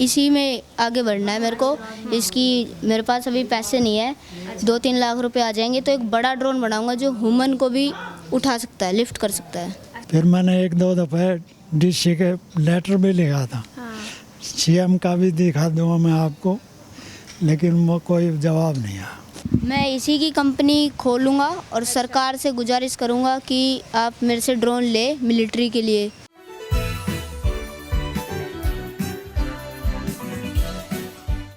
इसी में आगे बढ़ना है मेरे को। इसकी मेरे पास अभी पैसे नहीं है, 2-3 लाख रुपए आ जाएंगे तो एक बड़ा ड्रोन बनाऊंगा जो ह्यूमन को भी उठा सकता है, लिफ्ट कर सकता है। फिर मैंने 1-2 दफ़े डीसी के लेटर भी लिखा था, सीएम का भी दिखा दूंगा मैं आपको, लेकिन वो कोई जवाब नहीं आया। मैं इसी की कंपनी खोलूंगा और सरकार से गुजारिश करूंगा कि आप मेरे से ड्रोन ले मिलिट्री के लिए।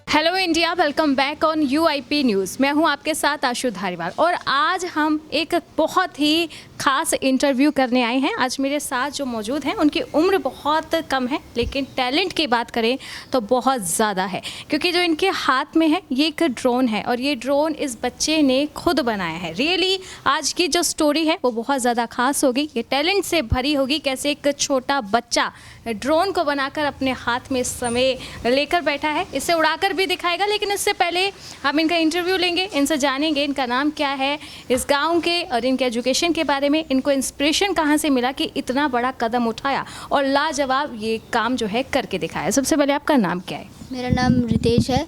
Hello India, welcome back on UIP news. मैं हूं आपके साथ आशु धारीवाल और आज हम एक बहुत ही ख़ास इंटरव्यू करने आए हैं। आज मेरे साथ जो मौजूद हैं उनकी उम्र बहुत कम है, लेकिन टैलेंट की बात करें तो बहुत ज़्यादा है, क्योंकि जो इनके हाथ में है ये एक ड्रोन है और ये ड्रोन इस बच्चे ने खुद बनाया है। रियली आज की जो स्टोरी है वो बहुत ज़्यादा ख़ास होगी, ये टैलेंट से भरी होगी। कैसे एक छोटा बच्चा ड्रोन को बनाकर अपने हाथ में इस समय लेकर बैठा है, इसे उड़ाकर भी दिखाएगा। लेकिन इससे पहले हम इनका इंटरव्यू लेंगे, इनसे जानेंगे इनका नाम क्या है, इस गांव के और इनके एजुकेशन के बारे में, इनको इंस्पिरेशन कहां से मिला कि इतना बड़ा कदम उठाया और लाजवाब ये काम जो है करके दिखाया। सबसे पहले आपका नाम क्या है? मेरा नाम रितेश है।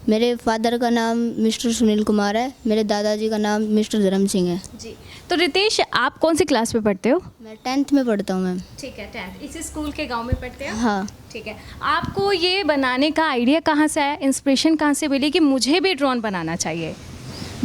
मेरे फादर का नाम मिस्टर सुनील कुमार है, मेरे दादाजी का नाम मिस्टर धर्म सिंह है। जी, तो रितेश आप कौन सी क्लास में पढ़ते हो? मैं 10th में पढ़ता हूँ मैम। ठीक है, 10th इसी स्कूल के गांव में पढ़ते हो? हाँ। ठीक है, आपको ये बनाने का आइडिया कहाँ से आया, इंस्पिरेशन कहाँ से मिली कि मुझे भी ड्रोन बनाना चाहिए?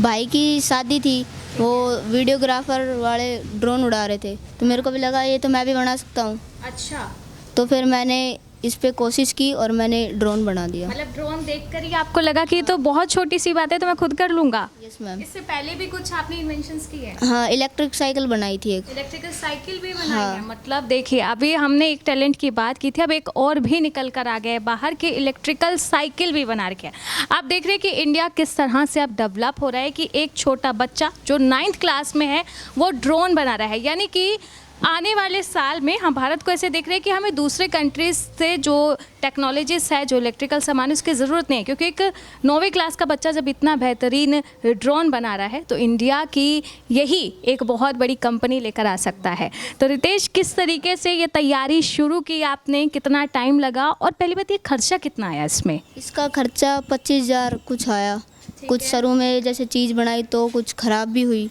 भाई की शादी थी, वो वीडियोग्राफर वाले ड्रोन उड़ा रहे थे तो मेरे को भी लगा ये तो मैं भी बना सकता हूँ। अच्छा, तो फिर मैंने इस पे कोशिश की और मैंने ड्रोन बना दिया। मतलब ड्रोन देखकर ही आपको लगा कि ये तो बहुत छोटी सी बात है, तो मैं खुद कर लूँगा? Yes ma'am. इससे पहले भी कुछ आपने इन्वेंशंस की है? हाँ, इलेक्ट्रिक साइकिल बनाई थी एक। इलेक्ट्रिकल साइकिल भी बनाई हाँ। है। मतलब देखिए, अभी हमने एक टैलेंट की बात की थी, अब एक और भी निकल कर आ गया है बाहर के, इलेक्ट्रिकल साइकिल भी बना रखे हैं। आप देख रहे हैं कि इंडिया किस तरह से अब डेवलप हो रहा है कि एक छोटा बच्चा जो 9th क्लास में है वो ड्रोन बना रहा है। यानी कि आने वाले साल में हम भारत को ऐसे देख रहे हैं कि हमें दूसरे कंट्रीज से जो टेक्नोलॉजीज है, जो इलेक्ट्रिकल सामान है, उसकी ज़रूरत नहीं है, क्योंकि एक 9वीं क्लास का बच्चा जब इतना बेहतरीन ड्रोन बना रहा है तो इंडिया की यही एक बहुत बड़ी कंपनी लेकर आ सकता है। तो रितेश, किस तरीके से ये तैयारी शुरू की आपने, कितना टाइम लगा, और पहली बात ये खर्चा कितना आया इसमें? इसका खर्चा 25,000 कुछ आया। कुछ शुरू में जैसे चीज़ बनाई तो कुछ ख़राब भी हुई,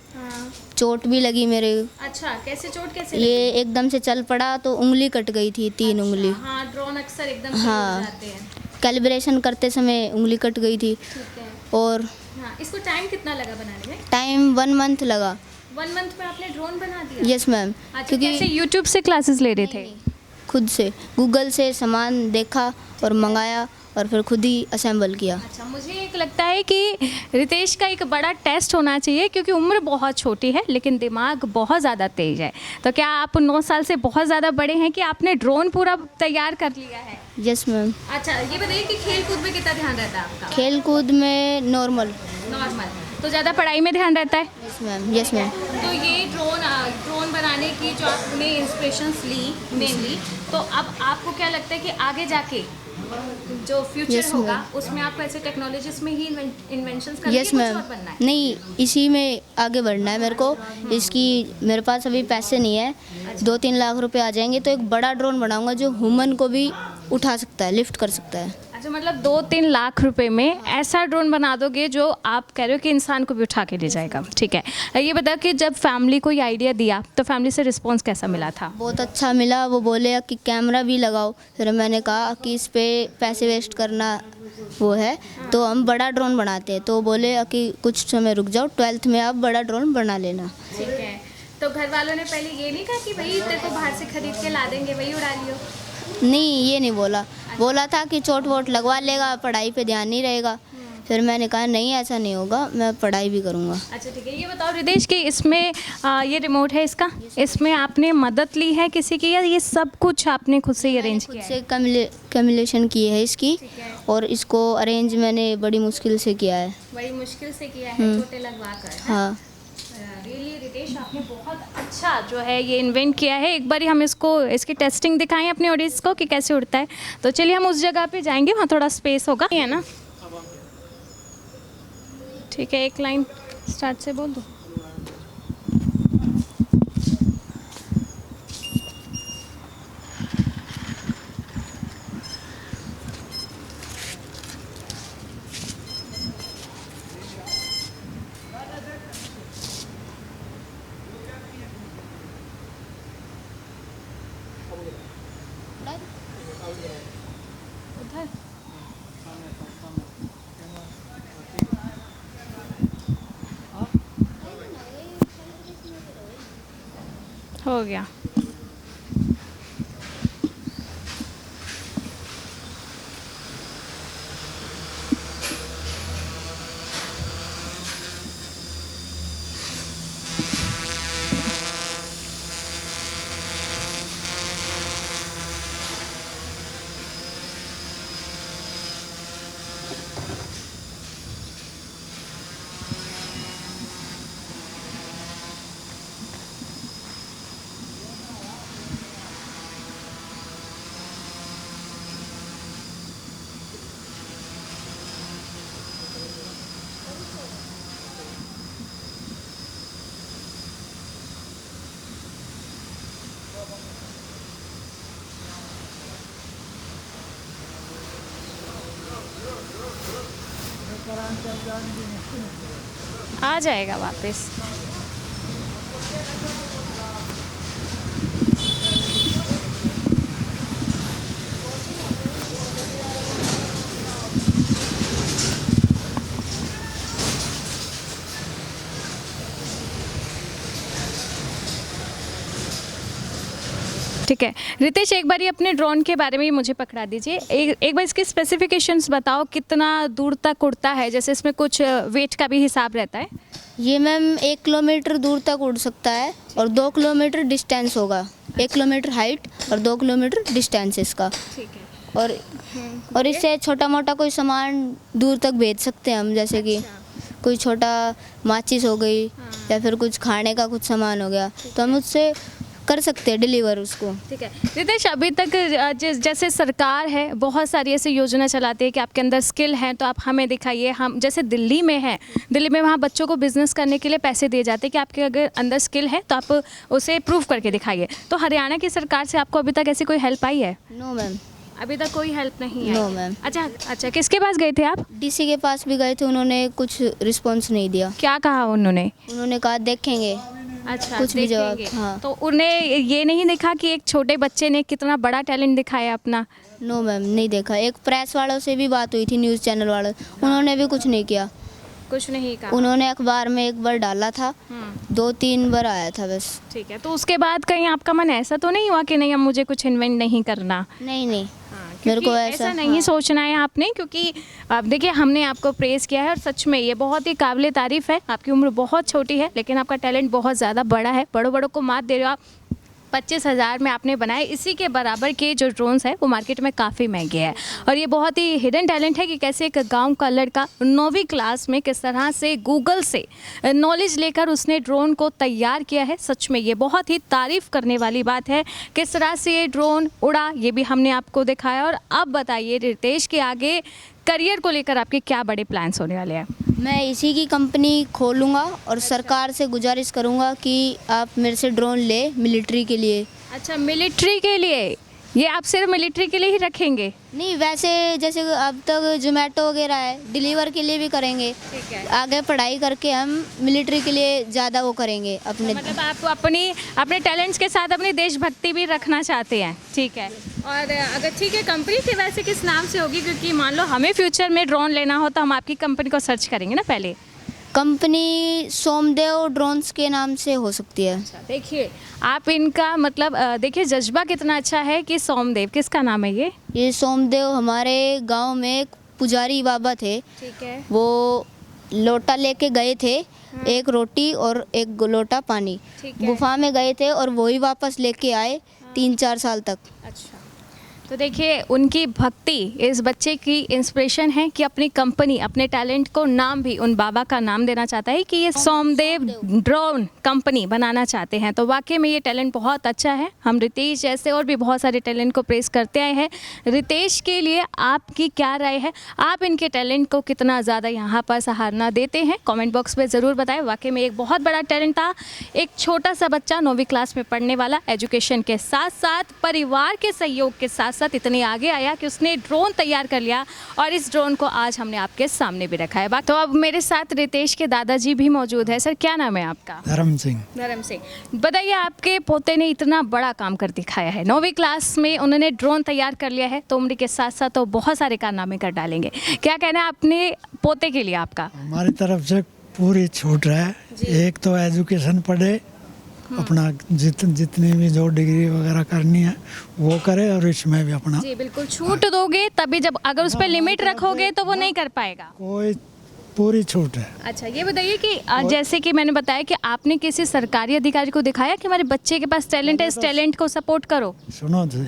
चोट भी लगी मेरे। अच्छा, कैसे चोट कैसे ये एकदम से चल पड़ा तो उंगली कट गई थी, 3 उंगली। हाँ, ड्रोन अक्सर एकदम से हाँ। हो जाते हैं। कैलिब्रेशन करते समय उंगली कट गई थी। ठीक है। और हाँ, इसको टाइम कितना लगा बनाने में? टाइम 1 मंथ लगा। 1 मंथ में आपने ड्रोन बना दिया? Yes ma'am. अच्छा, क्योंकि कैसे यूट्यूब से क्लासेस ले रहे थे? खुद से गूगल से सामान देखा और मंगाया और फिर खुद ही असेंबल किया। अच्छा, मुझे एक लगता है कि रितेश का एक बड़ा टेस्ट होना चाहिए, क्योंकि उम्र बहुत छोटी है लेकिन दिमाग बहुत ज़्यादा तेज है। तो क्या आप 9 साल से बहुत ज़्यादा बड़े हैं कि आपने ड्रोन पूरा तैयार कर लिया है? Yes ma'am. अच्छा, ये बताइए कि खेल कूद में कितना ध्यान रहता है आपका? खेल कूद में नॉर्मल। नॉर्मल। तो ज़्यादा पढ़ाई में ध्यान रहता है? Yes ma'am. Yes ma'am. तो ये ड्रोन बनाने की जो आपने इंस्पिरेशंस ली मेनली, तो अब आपको क्या लगता है कि आगे जाके जो फ्यूचर Yes, होगा ma'am. उसमें आपको ऐसे टेक्नोलॉजीज में ही इन्वेंशंस करने यस की कुछ मैम। और बनना है? नहीं, इसी में आगे बढ़ना है मेरे को। इसकी मेरे पास अभी पैसे नहीं है, 2-3 लाख रुपए आ जाएंगे तो एक बड़ा ड्रोन बनाऊंगा जो ह्यूमन को भी उठा सकता है, लिफ्ट कर सकता है। अच्छा, मतलब 2-3 लाख रुपए में ऐसा ड्रोन बना दोगे जो आप कह रहे हो कि इंसान को भी उठा के ले जाएगा। ठीक है, ये बता कि जब फैमिली को ये आइडिया दिया तो फैमिली से रिस्पॉन्स कैसा मिला था? बहुत अच्छा मिला। वो बोले कि कैमरा भी लगाओ। फिर मैंने कहा कि इस पे पैसे वेस्ट करना वो है तो हम बड़ा ड्रोन बनाते हैं। तो बोले कि कुछ समय रुक जाओ, 12th में आप बड़ा ड्रोन बना लेना। ठीक है, तो घर वालों ने पहले ये नहीं कहा कि भाई तेरे को बाहर से खरीद के ला देंगे, वही उड़ा लियो? नहीं, ये नहीं बोला। बोला था कि चोट वोट लगवा लेगा, पढ़ाई पे ध्यान नहीं रहेगा। फिर मैंने कहा नहीं, ऐसा नहीं होगा, मैं पढ़ाई भी करूँगा। अच्छा, ठीक है, ये बताओ रितेश कि इसमें ये रिमोट है इसका, इसमें आपने मदद ली है किसी की, या ये सब कुछ आपने खुद से ही अरेंज खुद किया है? से कम्युलेशन की है इसकी, ठीक है। और इसको अरेंज मैंने बड़ी मुश्किल से किया है। बड़ी मुश्किल से किया है, छोटे लगवा कर। हाँ। रियली रितेश, आपने बहुत अच्छा जो है ये इन्वेंट किया है। एक बार हम इसकी टेस्टिंग दिखाएं अपने ऑडियंस को कि कैसे उड़ता है। तो चलिए हम उस जगह पे जाएंगे, वहाँ थोड़ा स्पेस होगा, है ना? ठीक है, एक लाइन स्टार्ट से बोल दो। उधर हो गया। आ जाएगा वापस। ठीक है रितेश, एक बार ये अपने ड्रोन के बारे में ही मुझे पकड़ा दीजिए। एक बार इसके स्पेसिफिकेशंस बताओ, कितना दूर तक उड़ता है, जैसे इसमें कुछ वेट का भी हिसाब रहता है। ये मैम 1 किलोमीटर दूर तक उड़ सकता है और 2 किलोमीटर डिस्टेंस होगा। 1 किलोमीटर हाइट और 2 किलोमीटर डिस्टेंस इसका। ठीक है। और इससे छोटा मोटा कोई सामान दूर तक भेज सकते हैं हम, जैसे कि कोई छोटा माचिस हो गई या फिर कुछ खाने का कुछ सामान हो गया, तो हम उससे कर सकते हैं डिलीवर उसको। ठीक है रितेश, अभी तक जैसे सरकार है बहुत सारी ऐसी योजना चलाती है कि आपके अंदर स्किल है तो आप हमें दिखाइए। हम जैसे दिल्ली में है, दिल्ली में वहाँ बच्चों को बिजनेस करने के लिए पैसे दिए जाते हैं कि आपके अगर अंदर स्किल है तो आप उसे प्रूव करके दिखाइए। तो हरियाणा की सरकार से आपको अभी तक ऐसी कोई हेल्प आई है? नो मैम, अभी तक कोई हेल्प नहीं है। No ma'am. अच्छा, किसके पास गए थे आप? डीसी के पास भी गए थे, उन्होंने कुछ रिस्पॉन्स नहीं दिया। क्या कहा उन्होंने? उन्होंने कहा देखेंगे। अच्छा, कुछ भी जवाब। देखेंगे। हाँ। तो उन्हें ये नहीं देखा कि एक छोटे बच्चे ने कितना बड़ा टैलेंट दिखाया अपना? नो मैम, नहीं देखा। एक प्रेस वालों से भी बात हुई थी, न्यूज़ चैनल वालों, उन्होंने भी कुछ नहीं किया। कुछ नहीं कहा। उन्होंने अखबार में एक बार डाला था, 2-3 बार आया था बस। ठीक है, तो उसके बाद कहीं आपका मन ऐसा तो नहीं हुआ कि नहीं अब मुझे कुछ इन्वेंट नहीं करना? नहीं नहीं, मेरे को ऐसा नहीं सोचना है आपने, क्योंकि आप देखिए हमने आपको प्रेज़ किया है और सच में ये बहुत ही काबिले तारीफ़ है। आपकी उम्र बहुत छोटी है लेकिन आपका टैलेंट बहुत ज़्यादा बड़ा है। बड़ों बड़ों को मात दे रहे हो आप। 25,000 में आपने बनाए, इसी के बराबर के जो ड्रोन्स है वो मार्केट में काफ़ी महंगे हैं। और ये बहुत ही हिडन टैलेंट है कि कैसे एक गांव का लड़का 9वीं क्लास में किस तरह से गूगल से नॉलेज लेकर उसने ड्रोन को तैयार किया है। सच में ये बहुत ही तारीफ़ करने वाली बात है। किस तरह से ये ड्रोन उड़ा ये भी हमने आपको दिखाया। और अब बताइए रितेश के आगे करियर को लेकर आपके क्या बड़े प्लान्स होने वाले हैं? मैं इसी की कंपनी खोलूँगा और सरकार से गुजारिश करूँगा कि आप मेरे से ड्रोन ले मिलिट्री के लिए। अच्छा, मिलिट्री के लिए? ये आप सिर्फ मिलिट्री के लिए ही रखेंगे? नहीं, वैसे जैसे अब तक जोमेटो वगैरह है, डिलीवर के लिए भी करेंगे। ठीक है। आगे पढ़ाई करके हम मिलिट्री के लिए ज़्यादा वो करेंगे अपने। मतलब आप अपने टैलेंट्स के साथ अपनी देशभक्ति भी रखना चाहते हैं। ठीक है। और अगर ठीक है, कंपनी के वैसे किस नाम से होगी? क्योंकि मान लो हमें फ्यूचर में ड्रोन लेना हो तो हम आपकी कंपनी को सर्च करेंगे ना पहले। कंपनी सोमदेव ड्रोन्स के नाम से हो सकती है। अच्छा, देखिए आप इनका मतलब देखिए जज्बा कितना अच्छा है कि सोमदेव किसका नाम है ये? ये सोमदेव हमारे गांव में एक पुजारी बाबा थे। ठीक है। वो लोटा लेके गए थे, एक रोटी और एक लोटा पानी। ठीक है। गुफा में गए थे और वही वापस लेके आए 3-4 साल तक। अच्छा, तो देखिए उनकी भक्ति इस बच्चे की इंस्पिरेशन है कि अपनी कंपनी अपने टैलेंट को नाम भी उन बाबा का नाम देना चाहता है कि ये सोमदेव ड्रोन कंपनी बनाना चाहते हैं। तो वाकई में ये टैलेंट बहुत अच्छा है। हम रितेश जैसे और भी बहुत सारे टैलेंट को प्रेस करते आए हैं। रितेश के लिए आपकी क्या राय है? आप इनके टैलेंट को कितना ज़्यादा यहाँ पर सराहना देते हैं? कमेंट बॉक्स में ज़रूर बताएं। वाकई में एक बहुत बड़ा टैलेंट था। एक छोटा सा बच्चा 9वीं क्लास में पढ़ने वाला, एजुकेशन के साथ साथ परिवार के सहयोग के साथ साथ इतने आगे आया कि उसने ड्रोन तैयार कर लिया और इस ड्रोन को आज हमने आपके सामने भी रखा है। तो अब मेरे साथ रितेश के दादाजी भी मौजूद है। सर, क्या नाम है आपका? धर्म सिंह। धर्म सिंह, बताइए, आपके पोते ने इतना बड़ा काम कर दिखाया है। 9वीं क्लास में उन्होंने ड्रोन तैयार कर लिया है, तो उम्र के साथ साथ तो बहुत सारे कारनामे कर डालेंगे। क्या कहना है अपने पोते के लिए आपका? हमारी तरफ से पूरी छूट है। एक तो एजुकेशन पढ़े, अपना जितनी भी जो डिग्री वगैरह करनी है वो करे, और इसमें भी अपना जी बिल्कुल छूट दोगे तभी, जब अगर उस पर लिमिट रखोगे तो वो नहीं कर पाएगा। कोई पूरी छूट है। अच्छा, ये बताइए कि जैसे कि मैंने बताया कि आपने किसी सरकारी अधिकारी को दिखाया कि हमारे बच्चे के पास टैलेंट है, इस टैलेंट को सपोर्ट करो। सुनो तो,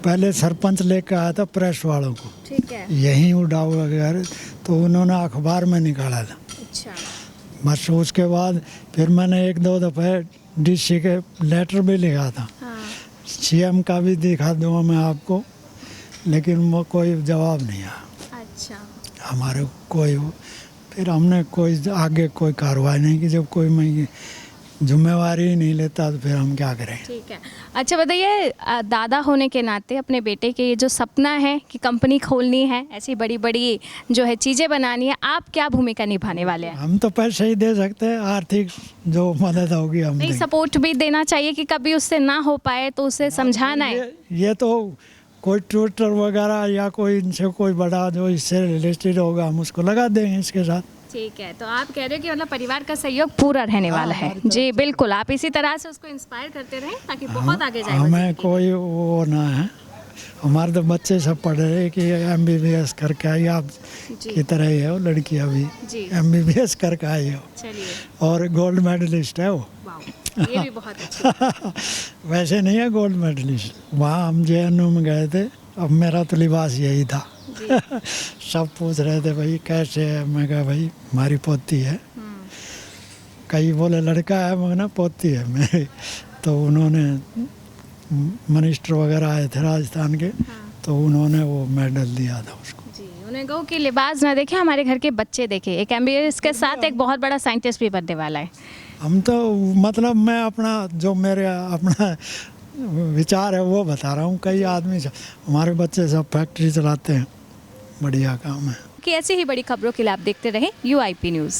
पहले सरपंच लेकर आया था प्रेस वालों को, ठीक है। यहीं उड़ाओ वगैरह, तो उन्होंने अखबार में निकाला था। अच्छा, बस उसके बाद फिर मैंने 1-2 दफ़े डीसी के लेटर भी लिखा था, हाँ। सीएम का भी दिखा दूंगा मैं आपको, लेकिन वो कोई जवाब नहीं आया अच्छा, हमारे कोई। फिर हमने कोई आगे कोई कार्रवाई नहीं की। जब कोई मैं जिम्मेवारी ही नहीं लेता तो फिर हम क्या करें। ठीक है। अच्छा बताइए, दादा होने के नाते अपने बेटे के ये जो सपना है कि कंपनी खोलनी है, ऐसी बड़ी बड़ी जो है चीज़ें बनानी है, आप क्या भूमिका निभाने वाले हैं? हम तो पैसे ही दे सकते हैं, आर्थिक जो मदद होगी हम नहीं, देंगे। सपोर्ट भी देना चाहिए कि कभी उससे ना हो पाए तो उसे समझाना है। ये तो कोई ट्विटर वगैरह या कोई इनसे कोई बड़ा जो इससे रिलेटेड होगा हम उसको लगा देंगे इसके साथ। ठीक है, तो आप कह रहे हो कि मतलब परिवार का सहयोग पूरा रहने वाला है। जी बिल्कुल, आप इसी तरह से उसको इंस्पायर करते रहें ताकि बहुत आगे जाए। हमें कोई वो ना है, हमारे तो बच्चे सब पढ़ रहे हैं कि MBBS करके आई, आप की तरह ही है वो लड़की अभी जी। MBBS करके आई हो, चलिए, और गोल्ड मेडलिस्ट है वो। वाह, ये भी बहुत अच्छा। वैसे नहीं है गोल्ड मेडलिस्ट, वहाँ हम JNU में गए थे, अब मेरा तो लिबास यही था। सब पूछ रहे थे भाई कैसे है, मैं कहा भाई हमारी पोती है। कई बोले लड़का है, मैं ना पोती है मेरी। तो उन्होंने मिनिस्टर वगैरह आए थे राजस्थान के, तो उन्होंने वो मेडल दिया था उसको। जी, उन्हें कहो कि लिबास ना देखे, हमारे घर के बच्चे देखे। एक MBBS के साथ एक बहुत बड़ा साइंटिस्ट भी बनने वाला है। हम तो मतलब मैं अपना जो मेरे अपना विचार है वो बता रहा हूँ। कई आदमी हमारे बच्चे सब फैक्ट्री चलाते हैं, बढ़िया काम है। कि ऐसी ही बड़ी खबरों के लिए आप देखते रहें UIP न्यूज़।